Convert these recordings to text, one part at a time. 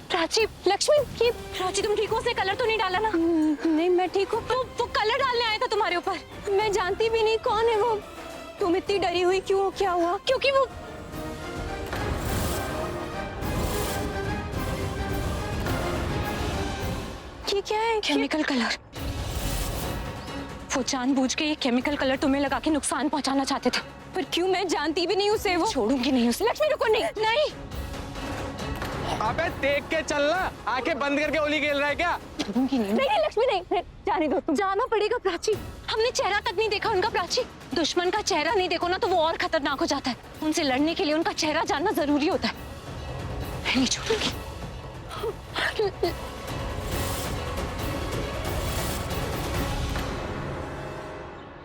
प्राची, लक्ष्मी, ये प्राची तुम ठीक हो? उसने कलर तो नहीं डाला ना? नहीं मैं ठीक हूँ। तो वो कलर डालने आया था तुम्हारे ऊपर। मैं जानती भी नहीं कौन है वो। तुम इतनी डरी हुई क्यों हो? क्या हुआ? क्योंकि वो ये क्या है? Chemical colour. वो जानबूझ के ये केमिकल कलर तुम्हें लगा के नुकसान पहुंचाना चाहते थे। पर क्यों? मैं जानती भी नहीं उसे। वो छोड़ूंगी नहीं उसे। लक्ष्मी रुको, नहीं नहीं। अबे देख के चलना, आंखें बंद करके होली खेल रहा है क्या? छोड़ूंगी नहीं। नहीं लक्ष्मी नहीं, जाने दो तुम। जाना पड़ेगा प्राची। हमने चेहरा तक नहीं देखा उनका। प्राची, दुश्मन का चेहरा नहीं देखो ना तो वो और खतरनाक हो जाता है। उनसे लड़ने के लिए उनका चेहरा जानना जरूरी होता है। मैं नहीं छोड़ूंगी।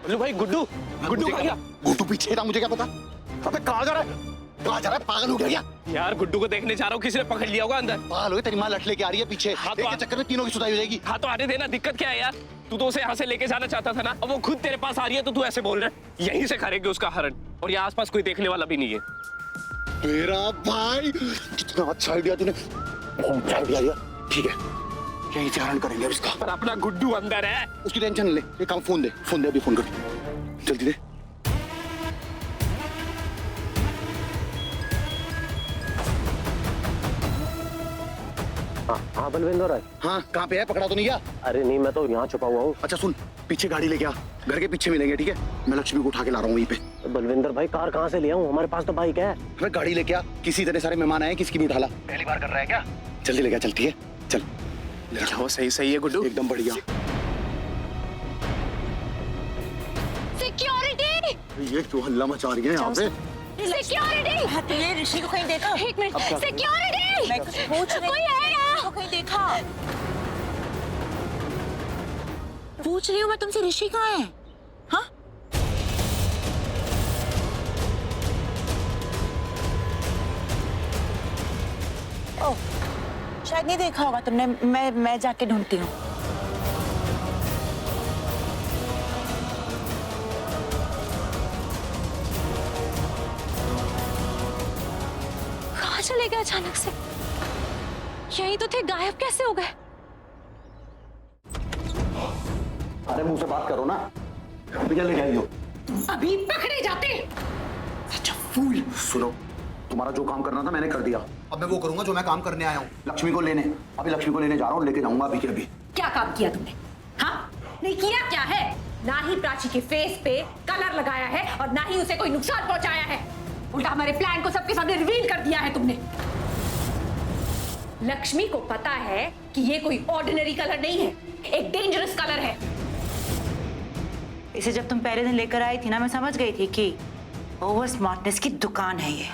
लो भाई, गुड्डू कहाँ गया? गुड्डू पीछे था, मुझे क्या पता। अबे कहाँ जा रहा है? कहाँ जा रहा है? पागल हो गया क्या? यार गुड्डू को देखने जा रहा हूँ, किसी ने पकड़ लिया होगा अंदर। पागल हो गया, तेरी माँ लठ लेके आ रही है पीछे। हाँ तो एक के चक्कर में तीनों की सुताई हो जाएगी। हाँ तो आने देना, दिक्कत क्या है यार? तू तो उसे यहाँ से लेके जाना चाहता था ना, अब वो खुद तेरे पास आ रही है तो तू ऐसे बोल रहा है। यहीं से करेंगे उसका हरण, और यहाँ आसपास कोई देखने वाला भी नहीं है। मेरा भाई, कितना अच्छा आइडिया तूने। बहुत अच्छा आइडिया दिया। ठीक है, यहीं से हरण करेंगे अब इसका। पर अपना गुड्डू अंदर है। उसकी टेंशन ले। एक काम, फोन दे अभी, फोन कर जल्दी दे। हाँ बलविंदर है। हाँ, कहाँ पे है? पकड़ा तो नहीं गया? अरे नहीं, मैं तो यहाँ छुपा हुआ हूँ। अच्छा सुन, पीछे गाड़ी लेके आ, घर के पीछे मिलेंगे, ठीक है? मैं लक्ष्मी को उठा के ला रहा हूँ वहीं पे। बलविंदर भाई, कार कहाँ से ले आऊँ? हमारे पास तो बाइक है। अबे गाड़ी लेके आ, किसी इतने सारे मेहमान आए, किसकी भी उठा ला। पहली बार कर रहा है क्या? जल्दी लेके आ, चल ठीक है, चल। वो सही है गुड्डू, एकदम बढ़िया। सिक्योरिटी! ये क्यों हल्ला मचा रही है यहाँ पे? सिक्योरिटी! हाँ, तुमने ऋषि को कहीं देखा? एक मिनट। सिक्योरिटी! मैं कुछ पूछ रही कोई है यहाँ? को कहीं देखा? पूछ रही हूँ मैं तुमसे, ऋषि कहाँ है? हाँ? ओह, शायद नहीं देखा होगा तुमने। मैं जाके ढूंढती हूँ। कहाँ चले गए अचानक से? यही तो थे, गायब कैसे हो गए? अरे मुंह से बात करो ना। अभी क्या लेके आई हो? अभी पकड़े जाते। फूल। सुनो, तुम्हारा जो काम करना था मैंने कर दिया। अब मैं वो करूंगा जो मैं काम करने आया हूँ, लक्ष्मी को लेने। अभी लक्ष्मी को लेने जा रहा हूँ, लेके जाऊंगा अभी के अभी। क्या काम किया तुमने? हाँ, नहीं किया क्या है? ना ही प्राची के फेस पे कलर लगाया है और ना ही उसे कोई नुकसान पहुंचाया है। उल्टा हमारे प्लान को सबके सामने रिवील कर दिया है तुमने। लक्ष्मी को पता है कि ये कोई ऑर्डिनरी कलर नहीं है, एक डेंजरस कलर है। इसे जब तुम पहले दिन लेकर आई थी ना, मैं समझ गई थी कि ओवर स्मार्टनेस की दुकान है ये।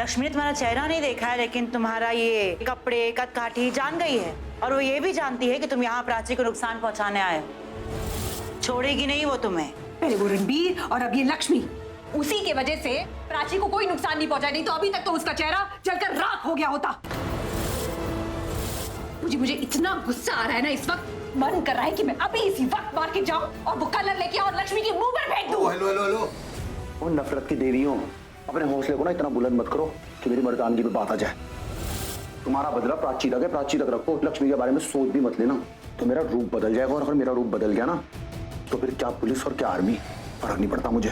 लक्ष्मी ने तुम्हारा चेहरा नहीं देखा है, लेकिन तुम्हारा ये कपड़े, कदकाठी जान गई है। और वो ये भी जानती है कि तुम यहाँ प्राची को नुकसान पहुंचाने आए हो। छोड़ेगी नहीं वो तुम्हें। पहले वो रणबीर और अब ये लक्ष्मी, उसी के वजह से प्राची को कोई नुकसान नहीं पहुंचा। नहीं तो अभी तक तो उसका चेहरा जलकर राख हो गया होता। मुझे इतना गुस्सा आ रहा है ना इस वक्त, मन कर रहा है कि मैं अभी इसी वक्त मार्केट जाऊं और वो कलर लेके और लक्ष्मी के मुंह पर फेंक दूं। हेलो। वो नफरत की देवियों, अपने हौसले को ना इतना बुलंद मत करो कि मेरी मर्दानगी पे बात आ जाए। तुम्हारा बदला प्राची तक है, प्राची तक रखो। लक्ष्मी के बारे में सोच भी मत लेना, तो मेरा रूप बदल जाएगा। और अगर मेरा रूप बदल गया ना, तो फिर क्या पुलिस और क्या आर्मी, फर्क नहीं पड़ता मुझे।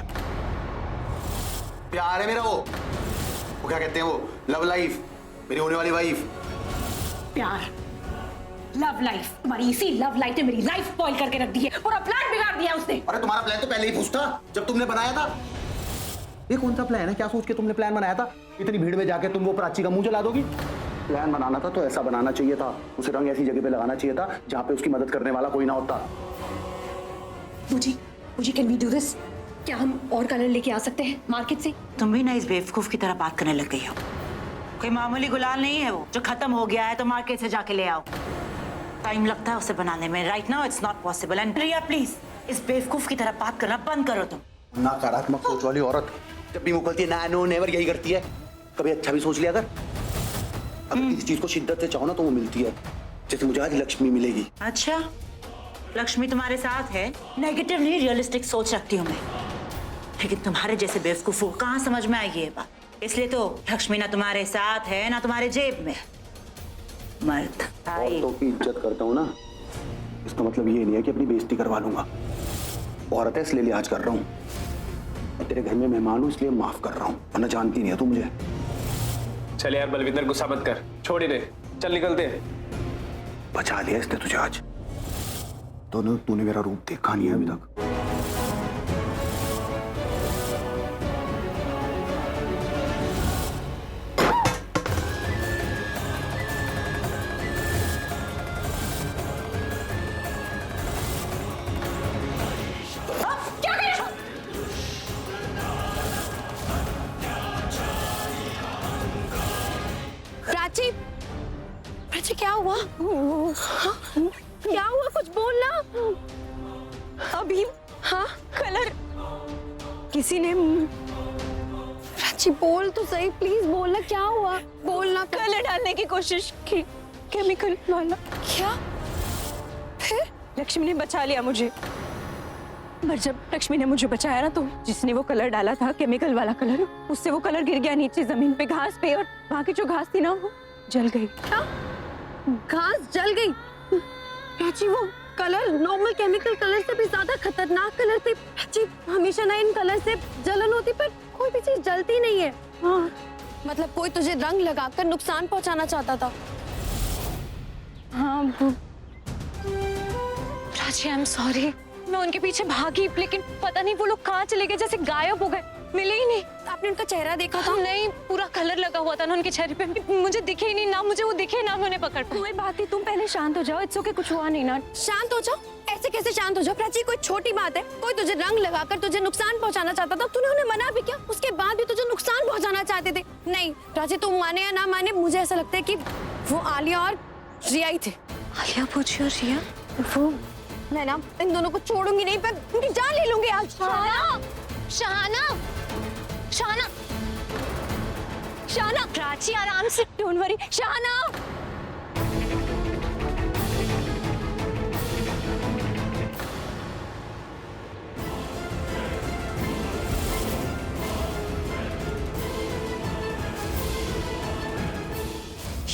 प्यार है मेरा वो क्या कहते हैं वो, लव लाइफ, मेरी होने वाली वाइफ। प्यार, लव लाइफ, तुम्हारी इसी लव लाइफ ने मेरी लाइफ स्पॉइल करके रख दी है। पूरा प्लान बिगाड़ दिया उसने। अरे तुम्हारा प्लान तो पहले ही फूस था जब तुमने बनाया था। ये कौन सा प्लान है? क्या सोच के तुमने प्लान बनाया था? इतनी भीड़ में जाके तुम वो प्राची का मुंह जला दोगी? प्लान बनाना था तो ऐसा बनाना चाहिए था, उसे रंग ऐसी जगह पे लगाना चाहिए था जहाँ पे उसकी मदद करने वाला कोई ना होता। मुझे कैन वी डू दिस? क्या हम और कलर लेके आ सकते हैं मार्केट से? तुम भी ना इस बेवकूफ की तरह बात करने लग गई हो। कोई मामूली गुलाल नहीं है वो जो खत्म हो गया है तो मार्केट से जाके ले आओ। टाइम लगता है उसे बनाने में। Right now it's not possible. And Priya please, इस बेवकूफ की तरह बात करना बंद करो तुम। नकारात्मक सोच वाली औरत जब भी मुकलती है ना, नो नेवर यही करती है। कभी अच्छा भी सोच लिया अगर किसी चीज को शिद्दत से चाहो ना तो वो मिलती है। जैसे मुझे आज लक्ष्मी मिलेगी। अच्छा, लक्ष्मी तुम्हारे साथ है। नेगेटिवली रियलिस्टिक सोच रखती हूँ मैं, लेकिन तुम्हारे जैसे बेवकूफों को कहाँ समझ में आएगी ये बात। इसलिए तो लक्ष्मी ना तुम्हारे साथ है ना तुम्हारे जेब में। मर्द भाई। औरतों की इज्जत करता हूँ ना, इसका मतलब ये नहीं है कि अपनी बेइज्जती करवा लूंगा। औरत है इसलिए लिहाज कर रहा हूँ, मैं तेरे घर में मेहमान हूँ इसलिए माफ कर रहा हूँ, वरना जानती नहीं है तू मुझे। चल यार बलविंदर, गुस्सा मत कर, छोड़ ही दे, चल निकलते हैं। बचा लिया इसने तुझे आज, तो तूने मेरा रूप देखा नहीं है अभी तक। प्राची, प्राची क्या हुआ? हाँ? क्या हुआ, कुछ बोलना। अभी हाँ कलर किसी ने, प्राची बोल तो सही, प्लीज बोलना क्या हुआ, बोलना। कलर डालने की कोशिश की, केमिकल वाला। क्या? फिर लक्ष्मी ने बचा लिया मुझे, पर जब लक्ष्मी ने मुझे बचाया ना, तो जिसने वो कलर डाला था, केमिकल वाला कलर, उससे वो कलर गिर गया नीचे जमीन पे, घास पे, और वहां की जो घास थी ना वो जल गई। क्या? घास जल गई? प्राची वो कलर नॉर्मल केमिकल कलर से भी ज्यादा खतरनाक कलर थे। प्राची हमेशा ना इन कलर से जलन होती, पर कोई भी चीज जलती नहीं है। हाँ। मतलब कोई तुझे रंग लगाकर नुकसान पहुंचाना चाहता था। हाँ प्राची, आई एम सॉरी, मैं उनके पीछे भागी, लेकिन पता नहीं वो लोग कहाँ चले गए, जैसे गायब हो गए, मिले ही नहीं। आपने उनका चेहरा देखा था? नहीं, पूरा कलर लगा हुआ था ना उनके चेहरे पे, मुझे दिखे ही नहीं, ना मुझे वो दिखे ना मैं उन्हें पकड़ पाई। कोई बात नहीं, तुम पहले शांत हो जाओ, इट्स ओके, कुछ हुआ नहीं ना। शांत हो जाओ? ऐसे कैसे शांत हो जाओ प्राची, कोई छोटी बात है? कोई तुझे रंग लगाकर तुझे नुकसान पहुंचाना चाहता था, तूने उन्हें मना भी किया, उसके बाद भी तुझे नुकसान पहुंचाना चाहते थे। नहीं प्राची, तुम माने या ना माने, मुझे ऐसा लगता है कि वो आलिया और रिया ही थे। आलिया पूछी और रिया? वो मैं ना इन दोनों को छोड़ूंगी नहीं, पर उनकी जान ले लूंगी आज। शाना, शाना, शाना, शाना, प्राची आराम से, डोंट वरी, शाना।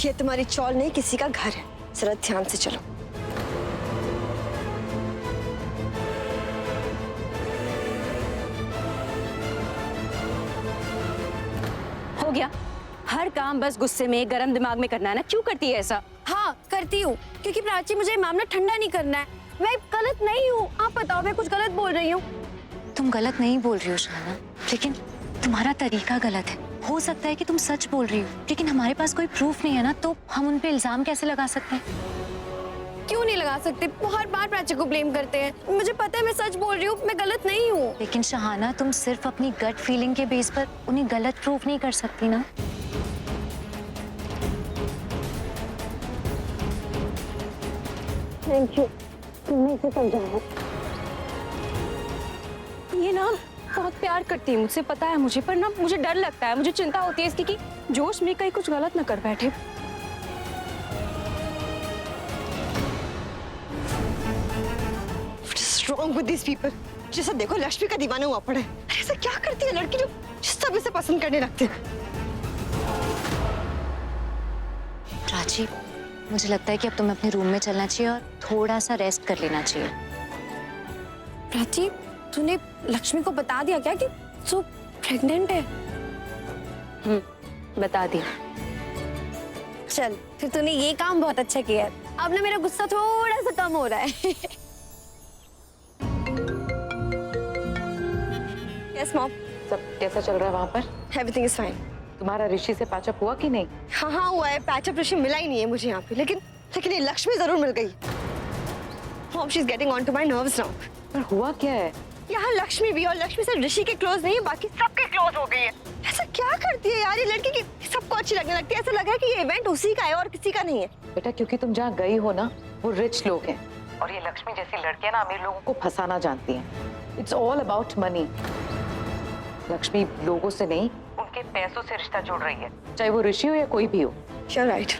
ये तुम्हारी चौल नहीं, किसी का घर है, जरा ध्यान से चलो। हो गया, हर काम बस गुस्से में, गरम दिमाग में करना है ना? क्यों करती है ऐसा? हाँ करती हूँ, क्योंकि प्राची मुझे मामला ठंडा नहीं करना है। मैं गलत नहीं हूँ, आप बताओ मैं कुछ गलत बोल रही हूँ? तुम गलत नहीं बोल रही हो शाना, लेकिन तुम्हारा तरीका गलत है। हो सकता है कि तुम सच बोल रही हो, लेकिन हमारे पास कोई प्रूफ नहीं है ना, तो हम उन पे इल्जाम कैसे लगा सकते हैं? क्यों नहीं लगा सकते? वो हर बार प्राची को ब्लेम करते हैं। मुझे पता है मैं सच बोल रही हूँ, मैं गलत नहीं हूँ। लेकिन शहाना, तुम सिर्फ अपनी गट फीलिंग के बेस पर उन्हें गलत प्रूफ नहीं कर सकती ना। थैंक यू, तुमने इसे समझाया। ये ना बहुत प्यार करती है मुझसे, पता है मुझे, पर ना मुझे डर लगता है, मुझे चिंता होती है इसकी कि जोश में कहीं कुछ गलत ना कर बैठे। Wrong with these people? जैसा देखो लक्ष्मी का दीवाना हुआ पड़ा है। ऐसा क्या करती है लड़की जो सब इसे पसंद करने लगते हैं? प्राची, मुझे लगता है कि अब तुम्हें अपने रूम में चलना चाहिए और थोड़ा सा रेस्ट कर लेना चाहिए। प्राची, तूने लक्ष्मी को बता दिया क्या कि तू प्रेग्नेंट है? बता दी। चल, फिर तूने ये काम बहुत अच्छा किया है। अब ना मेरा गुस्सा थोड़ा सा कम हो रहा है। Yes, Mom. सब कैसा चल रहा है वहाँ पर? Everything is fine. तुम्हारा ऋषि से पैचअप हुआ कि नहीं? हाँ हुआ है, पैचअप ऋषि मिला ही नहीं है मुझे यहाँ पे, लेकिन ये लक्ष्मी जरूर मिल गई। Mom, she's getting onto my nerves now. पर हुआ क्या है? यहाँ लक्ष्मी भी, और लक्ष्मी सिर्फ ऋषि के क्लोज नहीं है, बाकी सबके क्लोज हो गई है। ऐसा क्या करती है यार ये लड़की की सबको अच्छी लगने लगती है? ऐसा लग रहा है कि ये इवेंट उसी का है और किसी का नहीं है। बेटा, क्योंकि तुम जहाँ गई हो ना, वो रिच लोग हैं, और ये लक्ष्मी जैसी लड़कियां ना अमीर लोगों को फंसाना जानती हैं। It's all about money. Lakshmi लोगों से नहीं, उनके पैसों से रिश्ता जोड़ रही है, चाहे वो ऋषि हो या कोई भी हो। You're right.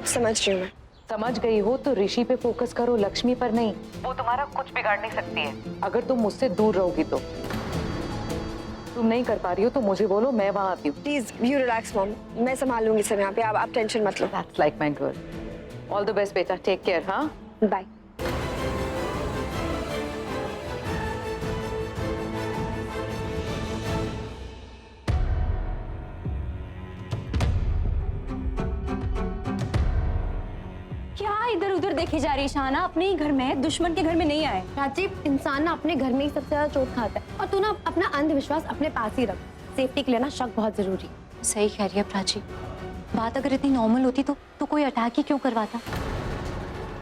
समझ रही हूँ मैं। समझ गई हो तो ऋषि पे फोकस करो, लक्ष्मी पर नहीं। वो तुम्हारा कुछ बिगाड़ नहीं सकती है अगर तुम मुझसे दूर रहोगी तो। तुम नहीं कर पा रही हो तो मुझे बोलो, मैं वहाँ आती हूँ। Please, you relax, Mom. मैं संभाल लूंगी सब यहाँ पे, आप टेंशन मत लो। That's like my girl. All the best बेटा, टेक केयर। हाँ, बाय। क्या इधर उधर देखी जा रही शाना? अपने ही घर में है, दुश्मन के घर में नहीं आए। प्राची, इंसान ना अपने घर में ही सबसे ज्यादा चोट खाता है, और तू ना अपना अंधविश्वास अपने पास ही रख। सेफ्टी के लिए ना शक बहुत जरूरी है। सही कह रही है प्राची। बात अगर इतनी नॉर्मल होती तो कोई अटैक ही क्यों करवाता?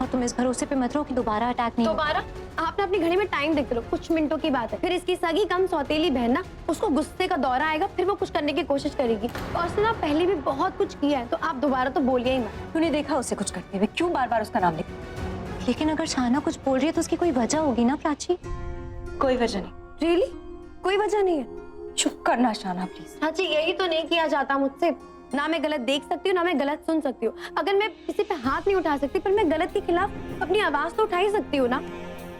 और तुम इस भरोसे पे मत रहो कि दोबारा अटैक नहीं होगा। दोबारा? आप ना अपनी घड़ी में टाइम देखते रहो, कुछ मिनटों की बात है। फिर इसकी सगी कम सौतेली बहन ना, उसको गुस्से का दौरा आएगा, फिर वो कुछ करने की कोशिश करेगी। और उसने ना पहले भी बहुत कुछ किया है, तो आप दोबारा तो बोलिए ही मत। तूने देखा उसे कुछ करते हुए, क्यों बार बार उसका नाम लेते? लेकिन अगर शाना कुछ बोल रही है तो उसकी कोई वजह होगी ना प्राची? कोई वजह नहीं। रियली? कोई वजह नहीं है? चुप करना शाना प्लीज। प्राची, यही तो नहीं किया जाता मुझसे। ना मैं गलत देख सकती हूँ, ना मैं गलत सुन सकती हूँ। अगर मैं किसी पे हाथ नहीं उठा सकती, पर मैं गलत के खिलाफ अपनी आवाज तो उठा ही सकती हूँ ना।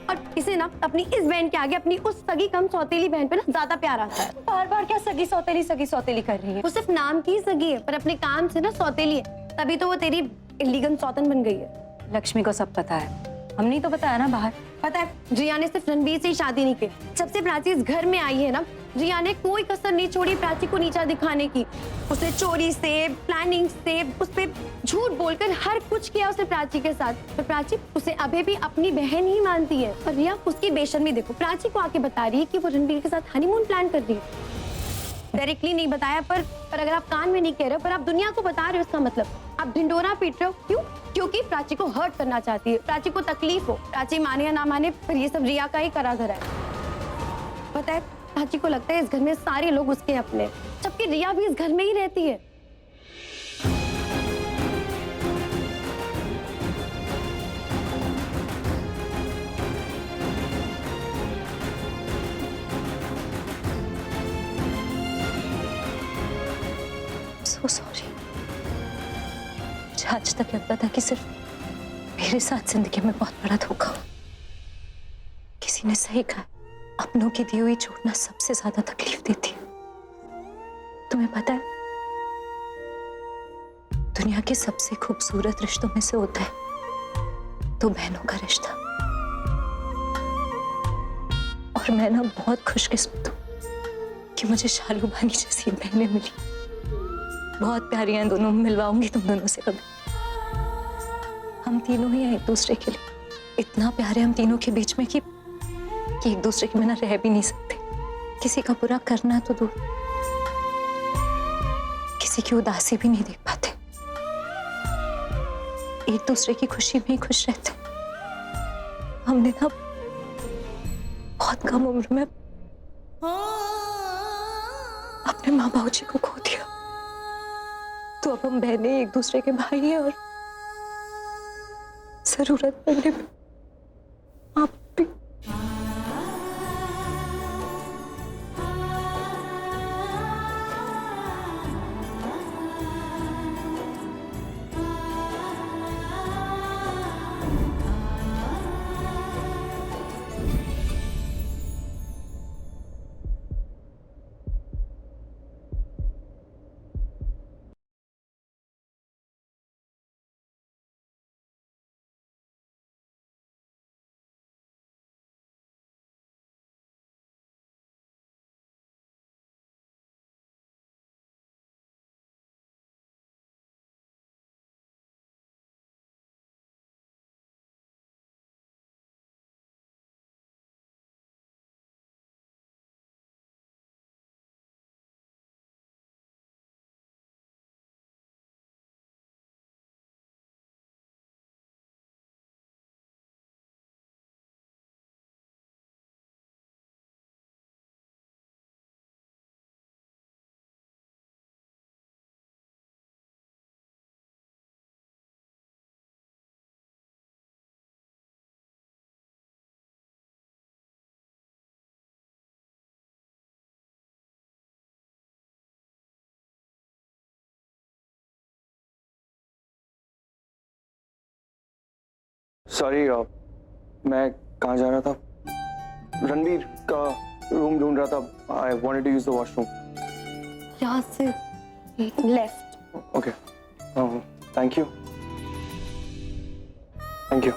और इसे ना अपनी इस बहन के आगे अपनी उस सगी कम सौतेली बहन पे ना ज्यादा प्यार आता है। बार बार क्या सगी सौतेली कर रही है? वो सिर्फ नाम की सगी है, पर अपने काम से ना सौतेली है। तभी तो वो तेरी इलीगल सौतन बन गई है। लक्ष्मी को सब पता है, हमने तो बताया ना बाहर। पता है, रिया ने सिर्फ रणबीर से ही शादी नहीं की। जब से प्राची इस घर में आई है ना, रिया ने कोई कसर नहीं छोड़ी प्राची को नीचा दिखाने की। उसने चोरी से, प्लानिंग से, उस पे झूठ बोलकर हर कुछ किया उसने प्राची के साथ। पर प्राची उसे अभी भी अपनी बहन ही मानती है। और रिया उसकी बेशर्मी देखो, प्राची को आके बता रही है कि वो रणबीर के साथ हनीमून प्लान कर रही है। डायरेक्टली नहीं बताया, पर अगर आप कान में नहीं कह रहे हो, पर आप दुनिया को बता रहे हो, इसका मतलब आप ढिंडोरा पीट रहे हो। क्यों? क्योंकि प्राची को हर्ट करना चाहती है, प्राची को तकलीफ हो। प्राची माने या ना माने, पर ये सब रिया का ही करा धरा है। पता है, प्राची को लगता है इस घर में सारे लोग उसके अपने, जबकि रिया भी इस घर में ही रहती है। So sorry। मुझे आज तक लगता था कि सिर्फ मेरे साथ जिंदगी में बहुत बड़ा धोखा हो। किसी ने सही कहा, अपनों की दी हुई चोट ना सबसे ज्यादा तकलीफ देती है। तुम्हें पता है, दुनिया के सबसे खूबसूरत रिश्तों में से होता है दो बहनों का रिश्ता। और मैं ना बहुत खुशकिस्मत हूँ कि मुझे शालू बानी जैसी बहनें मिली। बहुत प्यारी हैं दोनों, मिलवाऊंगी तुम दोनों से कभी। हम तीनों ही हैं एक दूसरे के लिए, इतना प्यारे हम तीनों के बीच में कि एक दूसरे के बिना रह भी नहीं सकते। किसी का बुरा करना तो दूर, किसी की उदासी भी नहीं देख पाते। एक दूसरे की खुशी में ही खुश रहते। हमने ना बहुत कम उम्र में अपने माँ बाबू जी को खो दिया, तो अब हम बहनें एक दूसरे के भाई हैं और जरूरत पड़ने पे आप भी। सॉरी, मैं कहाँ जा रहा था? रणबीर का रूम ढूंढ रहा था। I wanted to use the washroom. यहाँ से left. Okay, thank you. Thank you.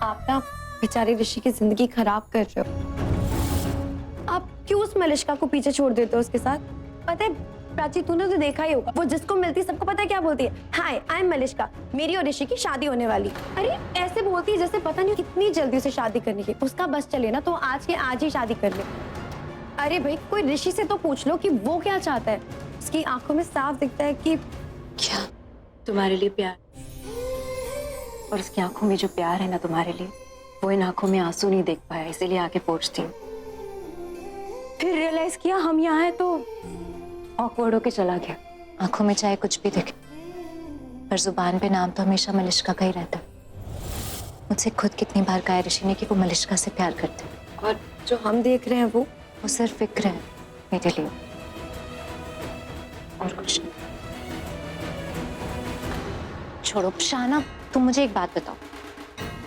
आप ना बेचारे ऋषि की जिंदगी खराब कर रहे हो। आप क्यों उस मलिष्का को पीछे छोड़ देते हो उसके साथ? पता है प्राची, तूने तो देखा ही होगा, वो जिसको मिलती है सबको पता है क्या बोलती है? हाय, आई एम मलिष्का, मेरी और ऋषि की शादी होने वाली। अरे ऐसे बोलती है जैसे पता नहीं कितनी जल्दी उसे शादी करनी है। उसका बस चले ना तो आज के आज ही शादी कर ले। अरे भाई, कोई ऋषि से तो पूछ लो कि वो क्या चाहता है। उसकी आंखों में साफ दिखता है कि क्या तुम्हारे लिए प्यार, और उसकी आंखों में जो प्यार है ना तुम्हारे लिए, वो इन आंखों में आंसू नहीं देख पाया, इसीलिए आके पहुंचती हूँ। फिर रियलाइज किया हम यहाँ हैं तो ऑकवर्ड होके चला गया। आंखों में चाहे कुछ भी दिखे, पर जुबान पे नाम तो हमेशा मलिष्का का ही रहता है। मुझसे खुद कितनी बार कहा ऋषि ने कि वो मलिष्का से प्यार करते हैं, और जो हम देख रहे हैं वो सिर्फ फिक्र है मेरे लिए, और कुछ नहीं। छोड़ो शाना, तुम मुझे एक बात बताओ,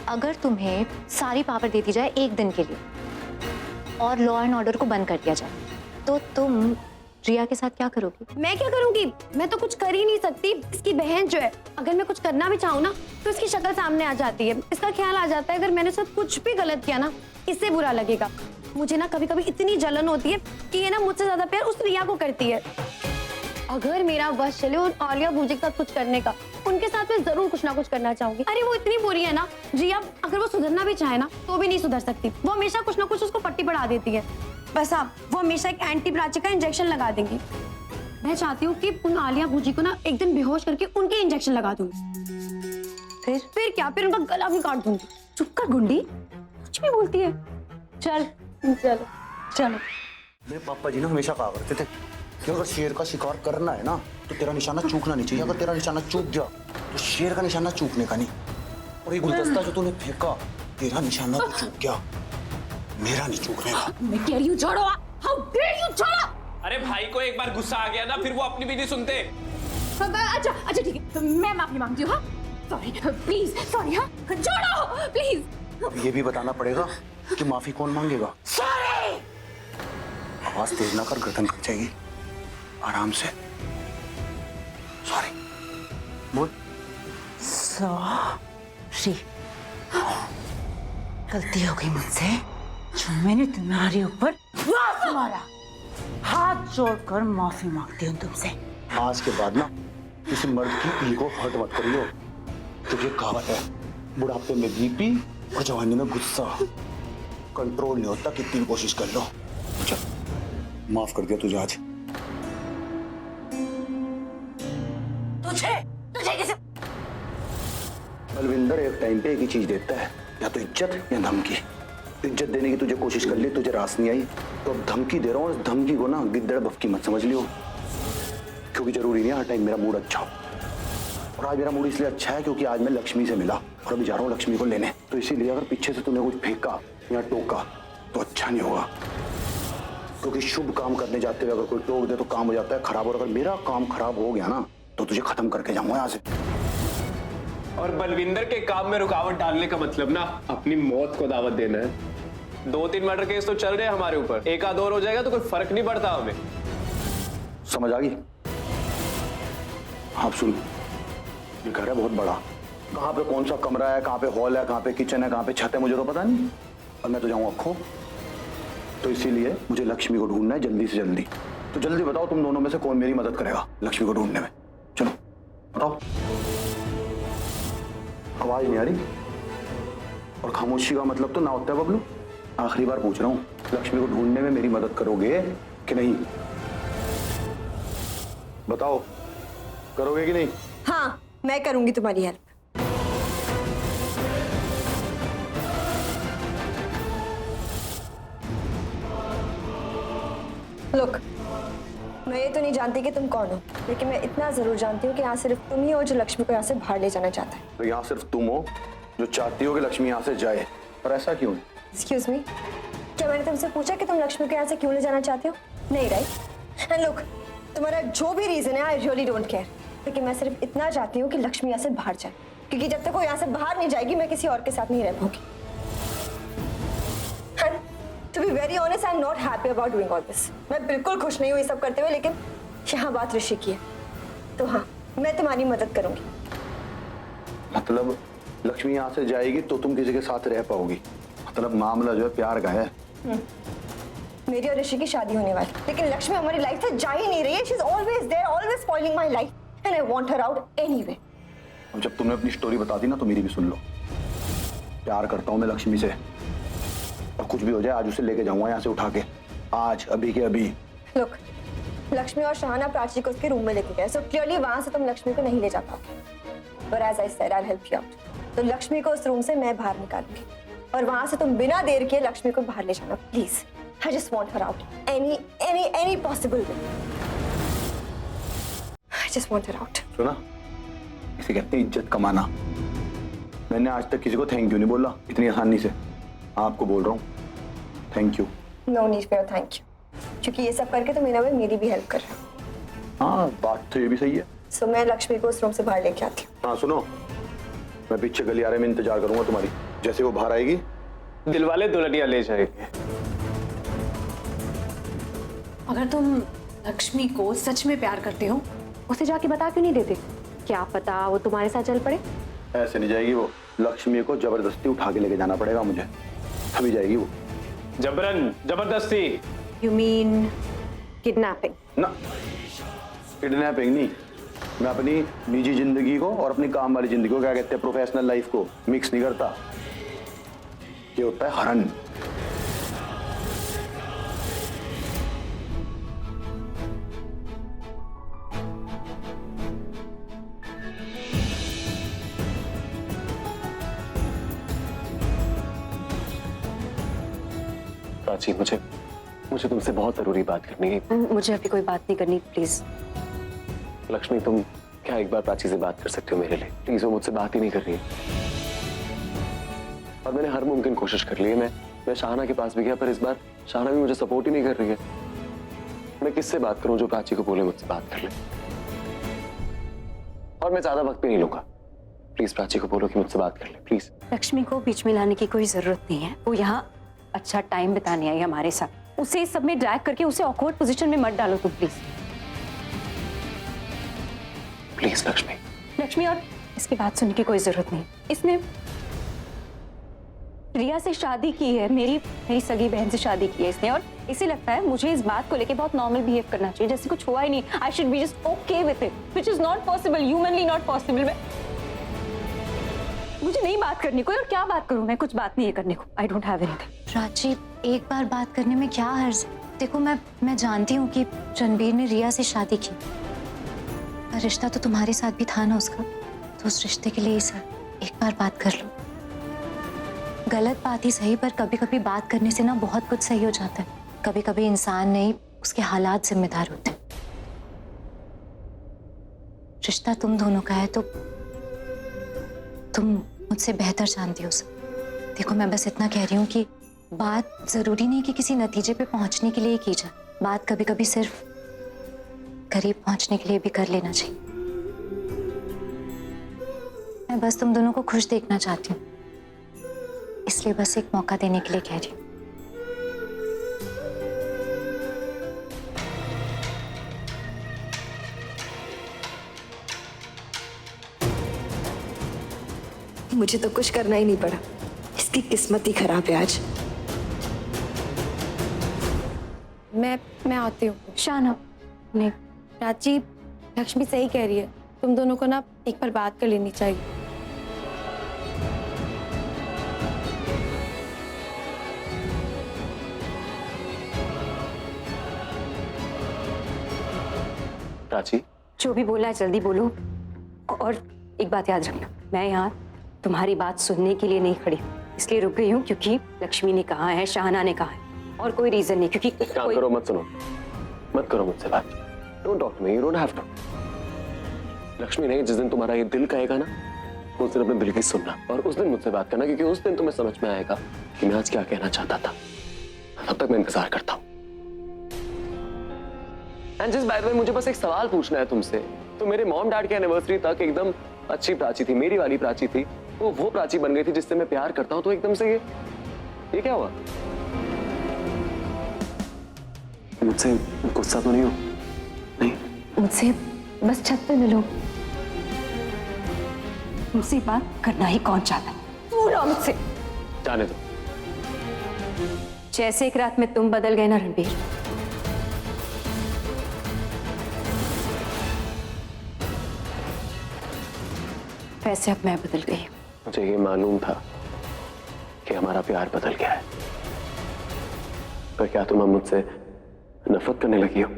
अगर तुम्हें सारी पावर दे दी जाए एक दिन के लिए और लॉ एंड ऑर्डर को बंद कर दिया जाए, तो तुम रिया के साथ क्या करोगी? मैं क्या करूंगी? मैं तो कुछ कर ही नहीं सकती। इसकी बहन जो है, अगर मैं कुछ करना भी चाहूँ ना तो इसकी शक्ल सामने आ जाती है। इसका ख्याल आ जाता है अगर मैंने साथ कुछ भी गलत किया ना, इससे बुरा लगेगा। मुझे ना कभी कभी इतनी जलन होती है कि ये ना मुझसे ज्यादा प्यार उस रिया को करती है। अगर मेरा बस चले उन आलिया भूजी के साथ कुछ करने का, उनके साथ मैं जरूर कुछ ना कुछ करना चाहूंगी। अरे वो इतनी बुरी है ना रिया, अगर वो सुधरना भी चाहे ना तो भी नहीं सुधर सकती। वो हमेशा कुछ ना कुछ उसको पट्टी पढ़ा देती है। बस आप वो हमेशा एक एंटी प्राची का इंजेक्शन लगा देंगी। मैं चाहती हूँ कि उन आलिया भूजी को ना एक दिन बेहोश करके उनके इंजेक्शन लगा दूंगी। फिर क्या? फिर उनका गला भी काट दूंगी। चुप कर गुंडी, कुछ भी बोलती है। चल चलो चलो। मेरे पापा जी ना हमेशा कहा करते थे कि अगर शेर का शिकार करना है ना तो तेरा निशाना चूकना नहीं चाहिए। अगर तेरा निशाना चूक गया तो शेर का निशाना चूकने का नहीं। और ये गुलदस्ता जो तूने फेंका, तेरा निशाना तो चूक गया, मेरा नहीं चूकने का। मैं कह रही हूँ छोड़ो, हाउ डेयर यू, छोड़ो। अरे भाई को एक बार गुस्सा आ गया ना, फिर वो अपनी भी नहीं सुनते। अच्छा अच्छा ठीक है, तो मैं माफी मांगती हूँ। हाँ सॉरी, प्लीज सॉरी। हाँ छोड़ो प्लीज। ये भी बताना पड़ेगा कि माफी कौन मांगेगा। सॉरी। आवाज तेज ना कर, गर्दन कट जाएगी। आराम से सॉरी बोल। सॉरी, गलती हो गई मुझसे जो मैंने तुम्हारे ऊपर वार मारा। हाथ जोड़कर माफी मांगती हूँ तुमसे। आज के बाद ना किसी मर्द की ईगो हर्ट मत करियो। तुझे कहावत है, बुढ़ापे में बीपी और जवानी में गुस्सा कंट्रोल नहीं होता, कितनी भी कोशिश कर लो। चल माफ कर दिया तुझे आज। तुझे किसे? बलविंदर एक टाइम पे एक ही चीज देता है, या तो इज्जत या धमकी। इज्जत देने की तुझे कोशिश कर ली, तुझे रास नहीं आई, तो अब धमकी दे रहा हूँ। इस धमकी को ना गिद्दड़ बफकी मत समझ लियो, क्योंकि जरूरी नहीं हर टाइम मेरा मूड अच्छा हो। और आज मेरा मूड इसलिए अच्छा है क्योंकि आज मैं लक्ष्मी से मिला और अभी जा रहा हूँ लक्ष्मी को लेने। तो इसीलिए अगर पीछे से तूने कुछ फेंका या टोका तो अच्छा नहीं होगा, क्योंकि शुभ काम करने जाते हुए अगर कोई टोक दे तो काम हो जाता है खराब। और अगर मेरा काम खराब हो गया ना तो तुझे खत्म करके जाऊंगा यहाँ से। और बलविंदर के काम में रुकावट डालने का मतलब ना अपनी मौत को दावत देना है। 2-3 मर्डर केस तो चल रहे हैं हमारे ऊपर, एक आध और हो जाएगा तो कोई फर्क नहीं पड़ता हमें। समझ आ गई? आप सुन, ये घर है बहुत बड़ा, कहाँ पे कौन सा कमरा है, कहाँ पे हॉल है, कहाँ पे किचन है, कहाँ पे छत है, मुझे तो पता नहीं। और मैं तो जाऊँ अखो, तो इसीलिए मुझे लक्ष्मी को ढूंढना है जल्दी से जल्दी। तो जल्दी बताओ तुम दोनों में से कौन मेरी मदद करेगा लक्ष्मी को ढूंढने में। चलो बताओ। आवाज नहीं आ रही? और खामोशी का मतलब तो ना होता है बबलू। आखिरी बार पूछ रहा हूँ, लक्ष्मी को ढूंढने में मेरी मदद करोगे कि नहीं? बताओ, करोगे कि नहीं? हाँ, मैं करूंगी तुम्हारी हेल्प। लुक, मैं ये तो नहीं जानती कि तुम कौन हो, लेकिन मैं इतना जरूर जानती हूँ कि यहाँ सिर्फ तुम ही हो जो लक्ष्मी को यहाँ से बाहर ले जाना चाहता है। तो यहाँ सिर्फ तुम हो जो चाहती हो कि लक्ष्मी यहाँ से जाए, पर ऐसा क्यों? एक्सक्यूज मी, क्या मैंने तुमसे पूछा कि तुम लक्ष्मी को यहाँ से क्यों ले जाना चाहती हो? नहीं, राइट? एंड लुक, तुम्हारा जो भी रीजन है, आई रियली डोंट केयर, लेकिन मैं सिर्फ इतना चाहती हूँ कि लक्ष्मी यहाँ से बाहर जाए, क्योंकि जब तक वो यहाँ से बाहर नहीं जाएगी मैं किसी और के साथ नहीं रह पाऊंगी। To be very honest, I am not happy about doing all this. मैं बिल्कुल खुश नहीं हूँ ये सब करते हुए, लेकिन यहाँ बात ऋषि की है, तो हाँ, मैं तुम्हारी मदद करूंगी। मतलब लक्ष्मी यहाँ से जाएगी तो तुम किसी के साथ रह पाओगी? मतलब मामला जो है प्यार का है। मेरी और ऋषि की शादी होने वाली, लेकिन लक्ष्मी हमारी लाइफ से जा ही नहीं रही है। She is always there, always spoiling my life and I want her out anyway. अब जब तुमने अपनी स्टोरी बता दी ना, तो मेरी भी सुन लो। प्यार करता हूँ मैं लक्ष्मी से, और कुछ भी हो जाए आज उसे लेके जाऊंगा यहाँ से उठा के, आज अभी के अभी। लुक, लक्ष्मी और शाहाना प्राची को उसके रूम में लेके गए, सो क्लियरली वहां से तुम लक्ष्मी को नहीं ले जा पाओगे। पर as I said, I will help you out. तो लक्ष्मी को उस रूम से मैं बाहर निकालूंगी, और वहां से तुम बिना देर किए लक्ष्मी को बाहर ले जाना please. I just want her out. Any possible way. I just want her out. सुना? इसे कहते हैं इज्जत कमाना। मैंने आज तक किसी को थैंक यू नहीं बोला इतनी आसानी से, आपको बोल रहा हूँ thank you. No need for your thank you. क्योंकि ये सब करके तुम इन मेरी भी हेल्प कर रहे हो। हाँ, बात तो ये भी सही है। So मैं लक्ष्मी को उस रूम से बाहर लेके आती हूँ। हाँ सुनो, मैं पीछे गलियारे में इंतजार करूंगा तुम्हारी। जैसे वो बाहर आएगी, दिलवाले दुल्हनिया ले जाएंगे। अगर तुम लक्ष्मी को सच में प्यार करते हो, उसे जाके बता क्यों नहीं देते? क्या पता वो तुम्हारे साथ चल पड़े। ऐसे नहीं जाएगी वो। लक्ष्मी को जबरदस्ती उठा के लेके जाना पड़ेगा मुझे, तभी जाएगी वो। जबरन, जबरदस्ती। You mean kidnapping? ना, किडनैपिंग नहीं। मैं अपनी निजी जिंदगी को और अपनी काम वाली जिंदगी को, क्या कहते हैं, प्रोफेशनल लाइफ को मिक्स नहीं करता। ये होता है हरन। प्राची, मुझे तुमसे बहुत जरूरी बात करनी है। मुझे अभी कोई बात नहीं करनी, प्लीज। लक्ष्मी, तुम क्या एक बार प्राची से बात कर सकते हो मेरे लिए? प्लीज, वो मुझसे बात ही नहीं कर रही है, और मैंने हर मुमकिन कोशिश कर ली है। मैं शाहाना के पास भी गया, पर इस बार शाहाना भी मुझे सपोर्ट ही नहीं कर रही है। मैं किससे बात करूं जो प्राची को बोले मुझसे बात कर ले? और मैं ज्यादा वक्त भी नहीं लूंगा। प्लीज प्राची को बोलो कि मुझसे बात कर ले, प्लीज। लक्ष्मी को बीच में लाने की कोई जरूरत नहीं है। वो यहाँ अच्छा टाइम बिताने आई हमारे साथ। उसे इस सब में ड्रैग करके उसे ऑकवर्ड पोजीशन में मत डालो तुम, प्लीज। प्लीज लक्ष्मी। लक्ष्मी, और इसकी बात सुनने की कोई जरूरत नहीं। इसने रिया से शादी की है, मेरी सगी बहन से शादी की है इसने, और इसे लगता है मुझे इस बात को लेके बहुत नॉर्मल बिहेव करना चाहिए, जैसे कुछ हुआ ही नहीं। I should be just okay with it, which is not possible, humanly not possible. मुझे नहीं बात करनी कोई, और क्या बात करूं मैं? कुछ बात नहीं है करने को। I don't have anything. Prachi, एक बार बात करने में क्या हर्ज? देखो, मैं जानती हूँ कि रणबीर ने रिया से शादी की, पर रिश्ता तो तुम्हारे साथ भी था ना उसका, तो उस रिश्ते के लिए सर एक बार बात कर लो। गलत बात ही सही, पर कभी कभी बात करने से ना बहुत कुछ सही हो जाता है। कभी कभी इंसान नहीं, उसके हालात जिम्मेदार होते हैं। रिश्ता तुम दोनों का है, तो तुम मुझसे बेहतर जानती हो सब। देखो, मैं बस इतना कह रही हूँ कि बात जरूरी नहीं कि किसी नतीजे पे पहुंचने के लिए की जाए। बात कभी कभी सिर्फ करीब पहुंचने के लिए भी कर लेना चाहिए। मैं बस तुम दोनों को खुश देखना चाहती हूँ, इसलिए बस एक मौका देने के लिए कह रही हूँ। मुझे तो कुछ करना ही नहीं पड़ा, इसकी किस्मत ही खराब है आज। मैं आती हूँ। शाहाना, नहीं, प्राची, लक्ष्मी सही कह रही है, तुम दोनों को ना एक बार बात कर लेनी चाहिए। प्राची, जो भी बोला है जल्दी बोलो, और एक बात याद रखना, मैं यहाँ तुम्हारी बात सुनने के लिए नहीं खड़ी, इसलिए रुक गई हूँ क्योंकि लक्ष्मी ने कहा है, शाहाना ने कहा है, और कोई रीजन नहीं। क्योंकि काम करो, मत सुनो, मत करो मुझसे बात। Don't talk to me, you don't have to. Lakshmi ने जिस दिन तुम्हारा ये दिल कहेगा ना, उस दिन अपने दिल की सुनना, और उस दिन मुझसे बात करना, क्योंकि उस दिन तुम्हें समझ में आएगा कि मैं आज क्या कहना चाहता था। तब तक मैं इंतजार करता हूँ। एंड जिस बाय द वे, मुझे बस एक सवाल पूछना है तुमसे। तो मेरे मॉम डैड की एनिवर्सरी तक एकदम अच्छी प्राची थी, मेरी वाली प्राची थी, वो प्राची बन गई थी जिससे मैं प्यार करता हूँ, तो एकदम से ये क्या हुआ? मुझसे गुस्सा तो नहीं हो? नहीं? मुझसे बस छत पे मिलो। मुझसे बात करना ही कौन चाहता है? पूरा मुझसे। जाने दो। जैसे एक रात में तुम बदल गए ना रणबीर, वैसे अब मैं बदल गई। मुझे ये मालूम था कि हमारा प्यार बदल गया है, पर क्या तुम अब मुझसे नफरत करने लगी हो?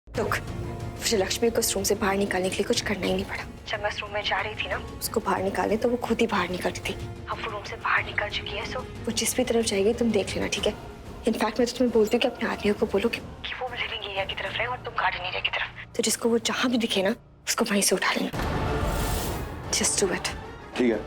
लुक, मुझे लक्ष्मी को इस रूम से बाहर निकालने के लिए कुछ करना ही नहीं पड़ा। जब मैं इस रूम में जा रही थी ना, उसको बाहर निकाले तो वो खुद ही बाहर निकल रही थी। अब वो रूम से बाहर निकल चुकी है, सो वो जिस भी तरफ जाएगी तुम देख लेना, ठीक है? इनफैक्ट मैं तो तुम्हें बोलती हूँ कि अपने आदमियों को बोलो कि वो लिविंग एरिया की तरफ रहे और तुम गार्डन एरिया की तरफ। तो जिसको वो जहाँ भी दिखे ना, उसको वहीं से उठा लेना। Just do it. ठीक है,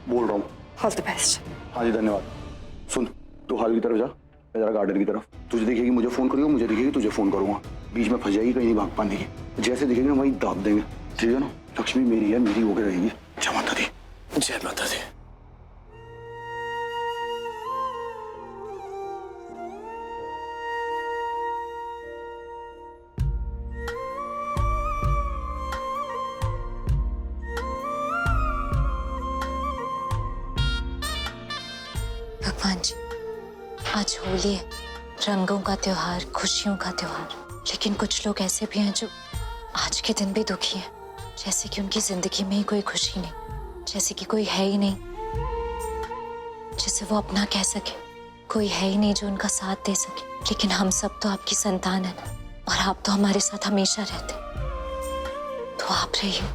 बोल रहा हूँ। All the best. हाँ जी, धन्यवाद। सुन, तू हॉल की तरफ जा, मैं जरा गार्डन की तरफ। तुझे दिखेगी मुझे फोन करूंगा, मुझे दिखेगी तुझे फोन करूंगा। बीच में फंस जाएगी, कहीं नहीं भाग पाने की। जैसे दिखेगी हम वहीं दाब देंगे, ठीक है ना? लक्ष्मी मेरी है, मेरी होकर रहेगी। जय माता दी। जय माता दी। भगवान जी, आज होली है, रंगों का त्योहार, खुशियों का त्योहार, लेकिन कुछ लोग ऐसे भी हैं जो आज के दिन भी दुखी हैं, जैसे कि उनकी जिंदगी में ही कोई खुशी नहीं, जैसे कि कोई है ही नहीं जिसे वो अपना कह सके, कोई है ही नहीं जो उनका साथ दे सके। लेकिन हम सब तो आपकी संतान है ना, और आप तो हमारे साथ हमेशा रहते, तो आप रहिए,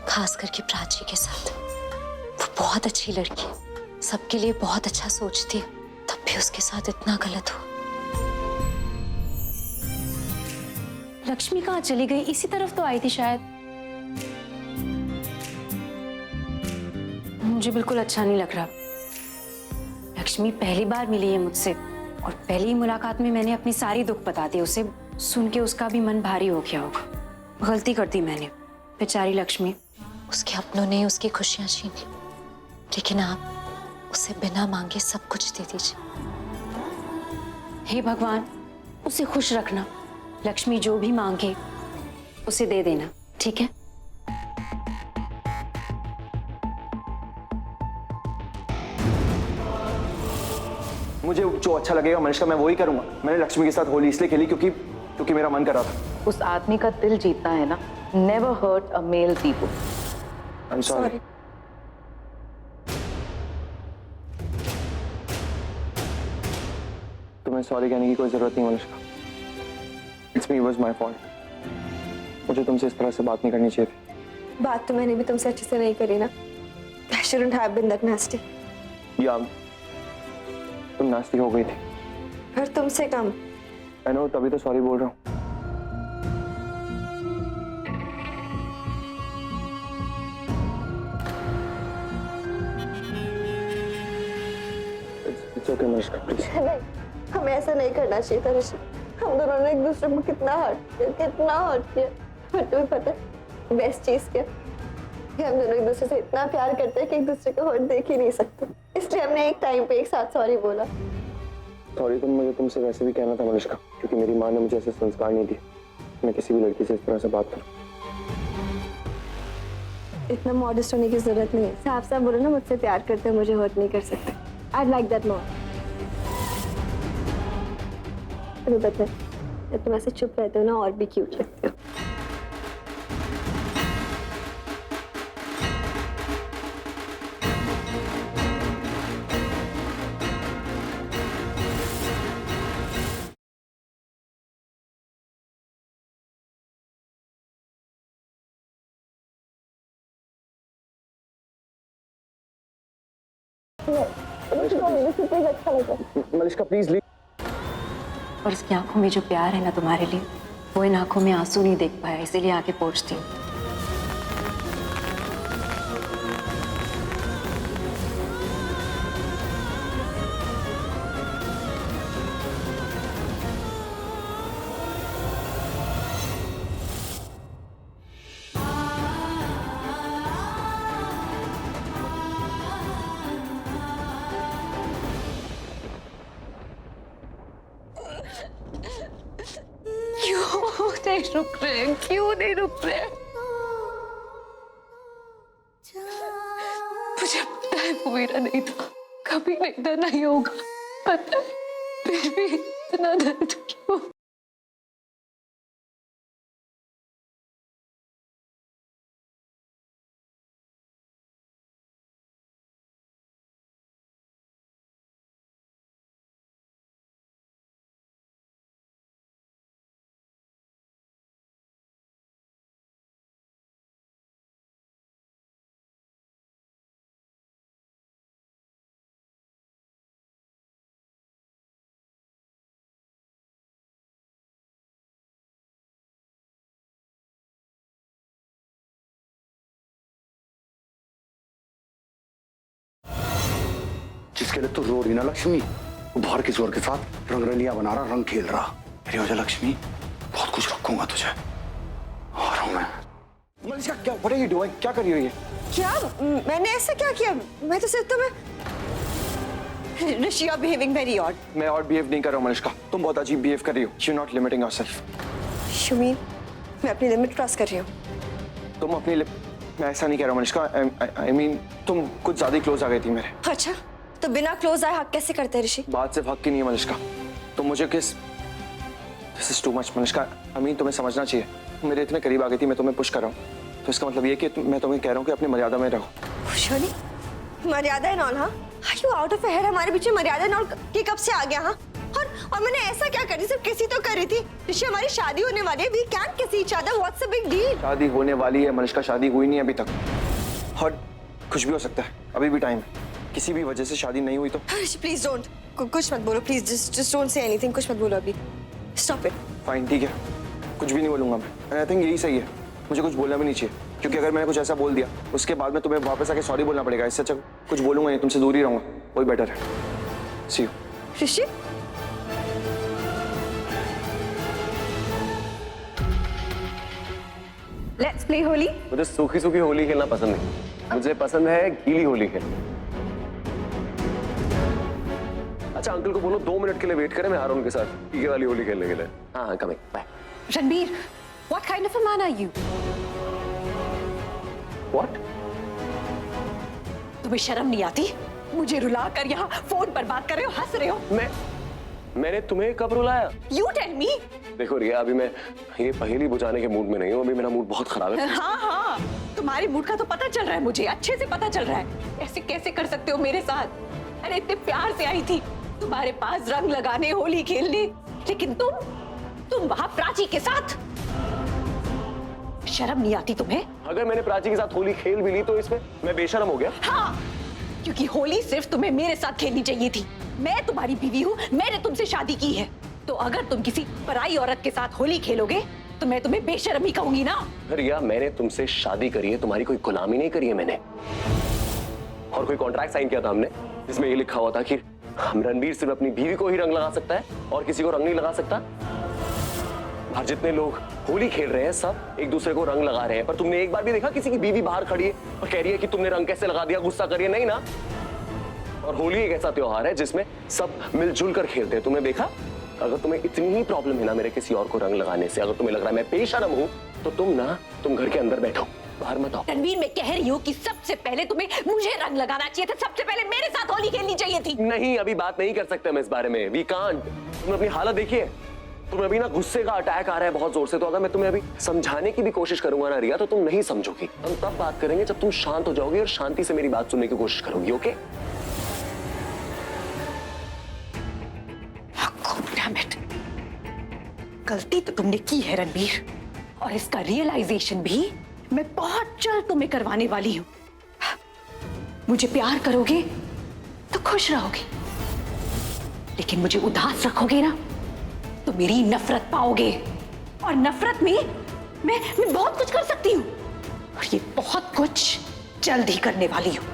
खास करके प्राची के साथ। वो बहुत अच्छी लड़की है, सबके लिए बहुत अच्छा सोचती है, तब भी उसके साथ इतना गलत हुआ। लक्ष्मी कहाँ चली गई? इसी तरफ तो आई थी शायद। मुझे बिल्कुल अच्छा नहीं लग रहा। लक्ष्मी पहली बार मिली है मुझसे, और पहली मुलाकात में मैंने अपनी सारी दुख बता दी उसे। सुन के उसका भी मन भारी हो गया होगा। गलती कर दी मैंने, बेचारी लक्ष्मी। उसके अपनों ने उसकी खुशियां छीनी, लेकिन आप उसे बिना मांगे सब कुछ दे दीजिए। हे भगवान, उसे खुश रखना। लक्ष्मी जो भी मांगे उसे दे देना, ठीक है? मुझे जो अच्छा लगेगा मनीषा, मैं वही करूंगा। मैंने लक्ष्मी के साथ होली इसलिए खेली क्योंकि मेरा मन कर रहा था। उस आदमी का दिल जीतना है ना, never hurt a male's ego. I am sorry. तुम्हें सॉरी कहने की कोई जरूरत नहीं Manisha. It's me, was my fault. मुझे तुमसे इस तरह से बात नहीं करनी चाहिए थी। बात तो मैंने भी तुमसे अच्छे से नहीं करी ना। I shouldn't have been that nasty. या तुम नास्ती हो गई थी। पर तुमसे कम। आई नो, तभी तो सॉरी बोल रहा हूँ। It's okay Manisha, please. नहीं, हमें ऐसा नहीं करना चाहिए था ऋषि। हम दोनों ने एक दूसरे को कितना हर्ट किया। और तुम्हें पता है बेस्ट चीज क्या? कि हम दोनों एक दूसरे से इतना प्यार करते हैं कि एक दूसरे को हर्ट देख ही नहीं सकते। इसलिए हमने एक टाइम पे एक साथ सॉरी बोला। सॉरी तो मुझे तुमसे वैसे भी कहना था मनीषा, क्योंकि मेरी माँ ने मुझे ऐसे संस्कार नहीं दिए मैं किसी भी लड़की से इस तरह से बात करूं। इतना मॉडेस्ट होने की जरूरत नहीं है। साफ साफ बोलो ना, मुझसे प्यार करते हो, मुझे हर्ट नहीं कर सकते। I'd like that more. तुम्हें पता है, जब तुम ऐसे चुप रहते हो ना, और भी क्यूट लगते हो। Malishka please leave. और उसकी आंखों में जो प्यार है ना तुम्हारे लिए, वो इन आंखों में आंसू नहीं देख पाया, इसीलिए आके पहुंचती हूँ। क्यों नहीं रुक रहे, क्यों नहीं रुक रहे? मुझे पता है वो मेरा नहीं था, कभी नहीं था, नहीं होगा, पता है, फिर भी इतना दर्द क्यों? जिसके लिए तू रो रही ना लक्ष्मी, वो बाहर किसी और के साथ रंगरलियां बना रहा, रंग खेल रहा। मेरी वजह लक्ष्मी, बहुत कुछ रखूंगा तुझे। आ रहा हूं मैं। मलिष्का क्या, what are you doing? क्या कर रही हो ये? क्या? मैंने ऐसा क्या किया? मैं तो सिर्फ तुम्हें ऋषि, you are behaving very odd. मैं और बिहेव नहीं कर रहा हूँ मलिष्का, तुम बहुत अजीब बिहेव कर रही हो। You're not limiting yourself. शुमीन, मैं अपनी लिमिट क्रॉस कर रही हूँ। तुम अपनी मैं ऐसा नहीं कह रहा हूँ मलिष्का, I mean तुम कुछ ज्यादा ही क्लोज आ गई थी मेरे। अच्छा, तो बिना क्लोज आए हक कैसे करते हैं ऋषि? बात सिर्फ हक की नहीं है मलिष्का, तुम मुझे किस this is too much Malishka. I mean तुम्हें समझना चाहिए, मेरे इतने करीब आ गई थी, मैं तुम्हें पुश कर रहा हूँ, तो इसका मतलब ये कि मैं तुम्हें कह रहा हूँ कि अपनी मर्यादा में रहो। शोनी, मर्यादा एंड ऑल, हाँ? Are you out of here? हमारे बीच में मर्यादा एंड ऑल की कब से आ गया? हाँ, और मैंने ऐसा क्या करी? सिर्फ किसी तो करी थी। ऋषि, हमारी शादी होने वाली है, we can kiss each other, what's the big deal? शादी होने वाली है मलिष्का, शादी हुई नहीं अभी तक, और कुछ भी हो सकता है, अभी भी टाइम है। किसी भी वजह से शादी नहीं हुई तो ऋषि प्लीज डोंट, कुछ मत बोलो please, just don't say anything, कुछ मत बोलो अभी, स्टॉप इट। फाइन, ठीक है, कुछ भी नहीं बोलूंगा मैं। आई थिंक यही सही है, मुझे कुछ बोलना भी नहीं चाहिए, क्योंकि अगर मैंने कुछ ऐसा बोल दिया उसके बाद में तुम्हें वापस आके सॉरी बोलना पड़ेगा। इससे अच्छा कुछ बोलूंगा नहीं, तुमसे दूर ही रहूंगा, वही बेटर है। See you. Rishi, let's play Holi. मुझे सूखी सूखी होली खेलना पसंद नहीं, मुझे पसंद है गीली होली खेलना। अच्छा अंकल को बोलो 2 मिनट के लिए वेट करें, मैं आ रहा हूं उनके साथ टीके वाली होली खेलने के लिए। हाँ coming, bye. Ranbir, what kind of a man are you? What? तुम्हें शर्म नहीं आती? मुझे रुला कर यहाँ फोन पर बात कर रहे हो, हंस रहे हो। मैंने तुम्हें कब रुलाया? You tell me. देखो रिया, अभी मैं ये पहेली बुझाने के मूड में नहीं हूँ, अभी मेरा मूड बहुत खराब है। हाँ, तुम्हारे मूड का तो पता चल रहा है मुझे, अच्छे से पता चल रहा है। ऐसे कैसे कर सकते हो मेरे साथ? अरे इतने प्यार से आई थी तुम्हारे पास रंग लगाने, होली खेलने, लेकिन तुम वहां प्राची के साथ। शर्म नहीं आती तुम्हें? अगर मैंने प्राची के साथ होली खेल भी ली तो इसमें मैं बेशर्म हो गया? हाँ, क्योंकि होली सिर्फ तुम्हें मेरे साथ खेलनी चाहिए थी। मैं तुम्हारी बीवी हूँ, मैंने तुमसे शादी की है, तो अगर तुम किसी पराई औरत के साथ होली खेलोगे तो मैं तुम्हें बेशर्म ही कहूंगी ना। रिया, मैंने तुमसे शादी करी है, तुम्हारी कोई गुलामी नहीं करी है मैंने। और कोई कॉन्ट्रैक्ट साइन किया था हमने, जिसमें ये लिखा हुआ था कि रणबीर सिर्फ अपनी बीवी को ही रंग लगा सकता है और किसी को रंग नहीं लगा सकता। बाहर जितने लोग होली खेल रहे हैं सब एक दूसरे को रंग लगा रहे हैं, पर तुमने एक बार भी देखा किसी की बीवी बाहर खड़ी है और कह रही है कि तुमने रंग कैसे लगा दिया, गुस्सा करिए? नहीं ना। और होली एक ऐसा त्योहार है जिसमें सब मिलजुल कर खेलते हैं, तुमने देखा? अगर तुम्हें इतनी ही प्रॉब्लम है ना मेरे किसी और को रंग लगाने से, अगर तुम्हें लग रहा है मैं बेशर्म हूं, तो तुम घर के अंदर बैठो, बाहर मत आओ। रणवीर, मैं कह रही हूँ कि सबसे पहले तुम्हें मुझे रंग लगाना चाहिए था, सबसे पहले मेरे साथ होली खेलनी चाहिए थी। नहीं, अभी बात नहीं कर सकते हम इस बारे में, वी कांट। तुम अपनी हालत देखिए, तुम्हें अभी ना गुस्से का अटैक आ रहा है बहुत जोर से, तो अगर मैं तुम्हें अभी समझाने की भी कोशिश करूंगा ना रिया, तो तुम नहीं समझोगी। हम तब बात करेंगे जब तुम शांत हो जाओगी और शांति से मेरी बात सुनने की कोशिश करोगी, ओके? गलती तो तुमने की है रणबीर, और इसका रियलाइजेशन भी मैं बहुत जल्द तुम्हें करवाने वाली हूं। मुझे प्यार करोगे तो खुश रहोगे, लेकिन मुझे उदास रखोगे ना तो मेरी नफरत पाओगे। और नफरत में मैं बहुत कुछ कर सकती हूँ, और ये बहुत कुछ जल्द ही करने वाली हूँ।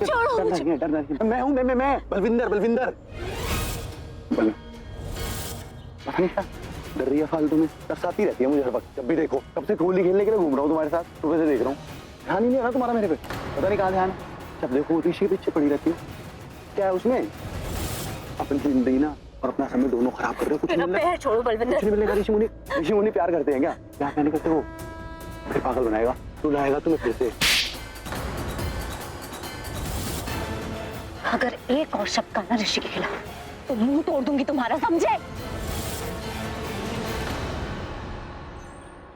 छोड़ो मुझे। डरना नहीं, मैं हूँ, मैं बलविंदर बलविंदर पता नहीं क्या डर रही है फालतू में, तरसाती रहती है मुझे हर वक्त। जब भी देखो, कब से होली खेलने के लिए घूम रहा हूँ तुम्हारे साथ, सुबह से देख रहा हूँ, ध्यान ही नहीं आ रहा तुम्हारा मेरे पे, पता नहीं कहाँ ध्यान है। जब देखो ऋषि के पीछे पड़ी रहती है, क्या है उसमें? अपनी जिंदगी ना और अपना समय दोनों खराब कर रहे हो। कुछ नहीं मिलेगा। ऋषि मुनि प्यार करते हैं क्या? प्यार नहीं करते वो, फिर पागल बनाएगा, रुलाएगा तुम्हें फिर से। अगर एक और शब्द कहना ऋषि के खिलाफ तो मुंह तोड़ दूंगी तुम्हारा, समझे?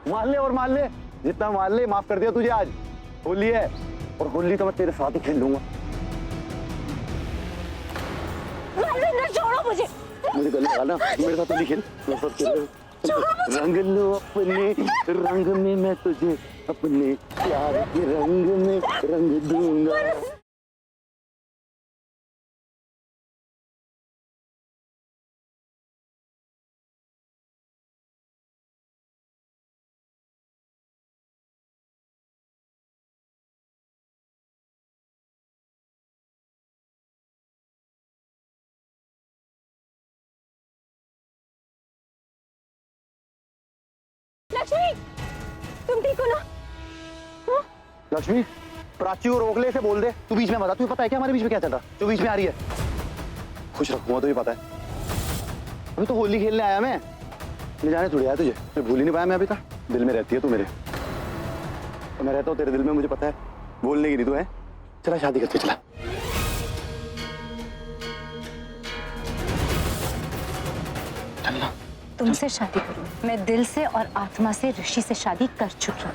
मान ले और मान ले, जितना मान ले, माफ कर दिया तुझे। आज होली है और होली तो मैं तेरे साथ ही खेल लूंगा। छोड़ो मुझे। मुझे गले लगा ना, मेरे साथ होली खेल। रंग लो अपने रंग में, मैं तुझे अपने प्यार के रंग में रंग दूंगा। लक्ष्मी, तुम ठीक हो ना? लक्ष्मी, प्राची को रोक ले, इसे बोल दे। तू बीच में बता, तुझे पता है क्या हमारे बीच में क्या चल रहा? जो बीच में आ रही है, खुश रखूंगा, तुझे पता है। अभी तो होली खेलने आया मैं, ले जाने थोड़ी आया तुझे, मैं भूल ही नहीं पाया मैं अभी तक। दिल में रहती है तू मेरे, और मैं रहता हूँ तेरे दिल में, मुझे पता है। बोलने की नहीं तू है। चला शादी करते, चला। चलना। तुमसे शादी करूं? मैं दिल से और आत्मा से ऋषि से शादी कर चुकी हूँ।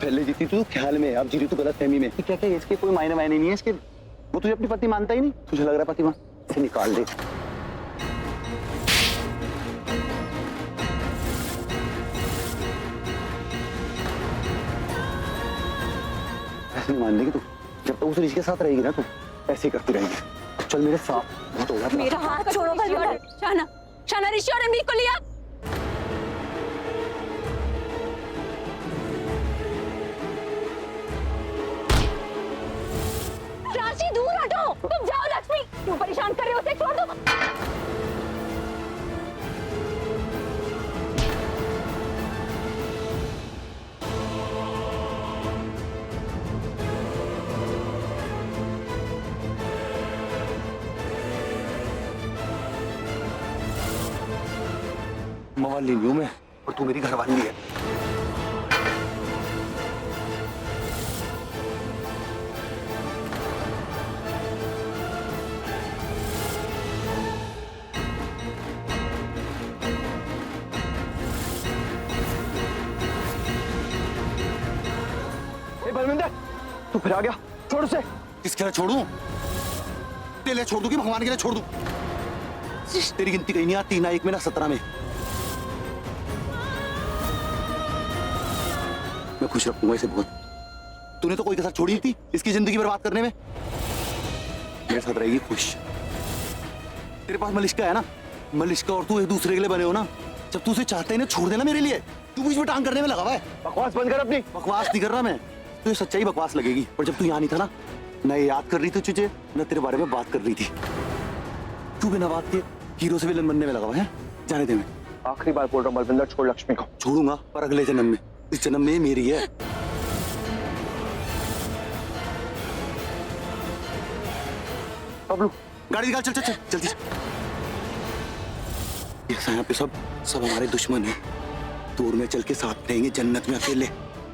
पहले जीती तू ख्याल में, अब जीती तू गलतफहमी में। क्या क्या इसके कोई मायने नहीं है इसके। वो तुझे अपनी पति मानता ही नहीं। तुझे लग रहा है पति मान, इसे निकाल दे। ऐसे नहीं मान लेगी तू। जब तक उस ऋषि के साथ रहेगी ना तू ऐसे ही करती रहेगी। चल मेरे साथ। बहुत होगा। मेरा हाथ छोड़ो। शाना, शाना ऋषि और रणवीर को लिया। प्राची दूर हटो। तुम जाओ लक्ष्मी, क्यों परेशान कर रहे हो? उसे छोड़ दो। मवाली हूँ मैं और तू मेरी घरवाली है। बलविंदर, तू फिर आ गया। छोड़ उसे। किसके लिए छोड़ूं? तेरे लिए छोड़ दूं कि भगवान के लिए छोड़ दूं? तेरी गिनती कहीं नहीं आती, ना 1 में ना 17 में। मैं खुश रखूंगा इसे बहुत। तूने तो कोई कसर छोड़ी थी इसकी जिंदगी बर्बाद करने में। मेरे साथ रहेगी खुश। तेरे पास मलिश्का है ना, मलिश्का और तू एक दूसरे के लिए बने हो ना। जब तू उसे चाहता है ना, छोड़ देना मेरे लिए। तू बीच में टांग करने में लगा हुआ है। बकवास बंद कर अपनी। बकवास नहीं कर रहा मैं, तुझे सच्चाई बकवास लगेगी। और जब तू यहाँ नहीं था ना, न ये याद कर रही थी तुझे, न तेरे बारे में बात कर रही थी। तू बिना बात के हीरो से विलन बनने में लगा हुआ है। जाने दे। मैं आखिरी बार बोल रहा हूँ बलविंदर, छोड़ लक्ष्मी को। छोड़ूंगा पर अगले जन्म में। इस जन्म में मेरी है। बबलू, गाड़ी निकाल, चल चल चल जल्दी। यहाँ पे सब हमारे दुश्मन हैं। दूर में चल के साथ रहेंगे जन्नत में अकेले।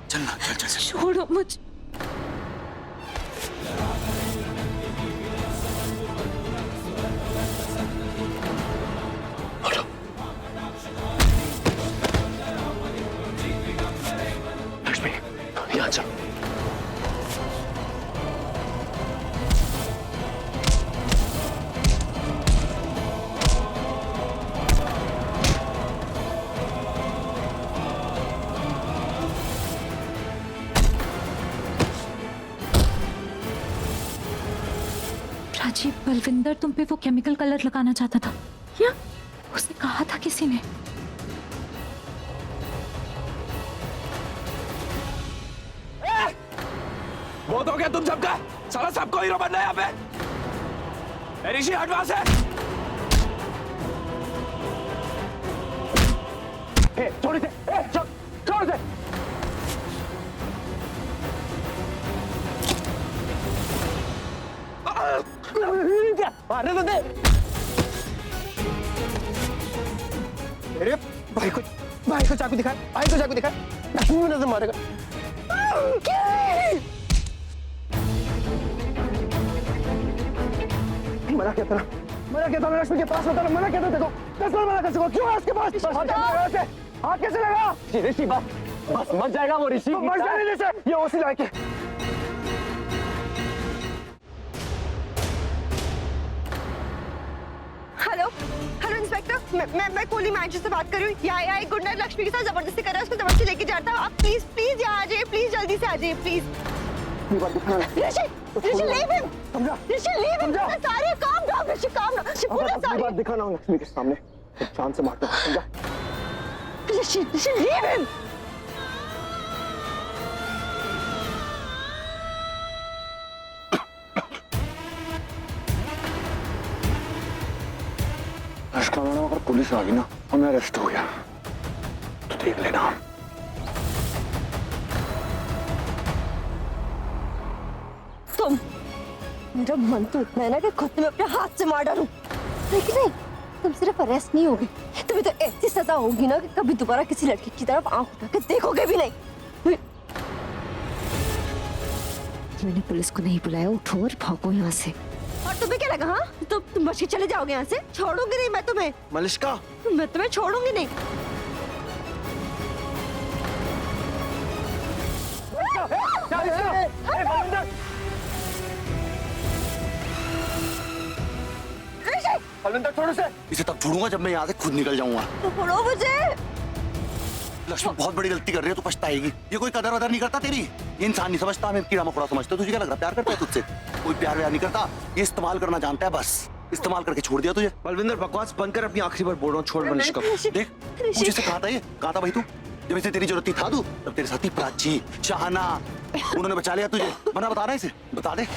चलना, चल चल चल। छोड़ो मुझे। लक्ष्मी, यहाँ चल। प्राची, बलविंदर तुम पे वो केमिकल कलर लगाना चाहता था या उसने कहा था किसी ने? बहुत हो गया तुम सबका, साला सबको हीरो बनना है यहाँ पे। ऋषि हट वहां से। छोड़ दे, छोड़ दे। मारने तो दे। अरे भाई को चाकू दिखा, भाई को चाकू दिखा। लक्ष्मी में नजर मारेगा। मना क्या था लक्ष्मी के पास, बता मना क्या था। देखो 10 बार मना कर सको, क्यों है उसके पास? हाथ कैसे लगा? ऋषि बस मर जाएगा वो। ऋषि मर जाने दे सर, ये उसी लायक है। हेलो हेलो इंस्पेक्टर, मैं कोली मैनेजर से बात कर रही हूँ। यहाँ एक गुंडा लक्ष्मी के साथ जबरदस्ती कर रहा है, उसको जबरदस्ती लेके जाता है। आप प्लीज यहाँ आ जाइए, प्लीज जल्दी से आ जाइए please. Rishi leave him, Rishi leave him. सारे काम डाउन, ऋषि काम डाउन। ऋषि पूरा सारी बात दिखाना हूँ लक्ष्मी के सामने, जान से मारता हूँ, समझा? ऋषि लीव हिम। मैडम अगर पुलिस आ गई ना और मैं अरेस्ट हो गया तो देख लेना। तुम, मेरा मन तो इतना है ना कि खुद तुम्हें अपने हाथ से मार डालूं, लेकिन नहीं, तुम सिर्फ अरेस्ट नहीं होगे, तुम्हें तो ऐसी सजा होगी ना कि कभी दोबारा किसी लड़की की तरफ आंख उठा के देखोगे भी नहीं। मैंने पुलिस को नहीं बुलाया, उठो और भागो यहाँ से। और तुम्हें क्या लगा? हाँ, तुम बच के चले जाओगे यहाँ से? छोड़ूंगी नहीं मैं तुम्हें। मलिष्का, मैं तुम्हें छोड़ूंगी नहीं। बलविंदर छोड़ो से। इसे तब छोड़ूंगा जब मैं यहाँ से खुद निकल जाऊंगा। छोड़ो मुझे। लक्ष्मी बहुत बड़ी गलती कर रही है, तू पछताएगी। ये कोई कदर वदर नहीं करता तेरी, ये इंसान नहीं समझता, मैं कीड़ा मकोड़ा समझता। तुझे क्या लग रहा है प्यार करता है तुझसे? कोई प्यार व्यार नहीं करता, ये इस्तेमाल करना जानता है बस। इस्तेमाल करके छोड़ दिया तुझे। बलविंदर बकवास बंद कर, अपनी आखिरी बार बोल रहा हूँ, छोड़ मलिष्का। देख मुझे से कहा था ये, कहा था भाई तू, जब इसे तेरी जरूरत थी था तू, तब तेरे साथी प्राची, शाहना, उन्होंने बचा लिया तुझे। मना बता रहा है इसे, बता दे।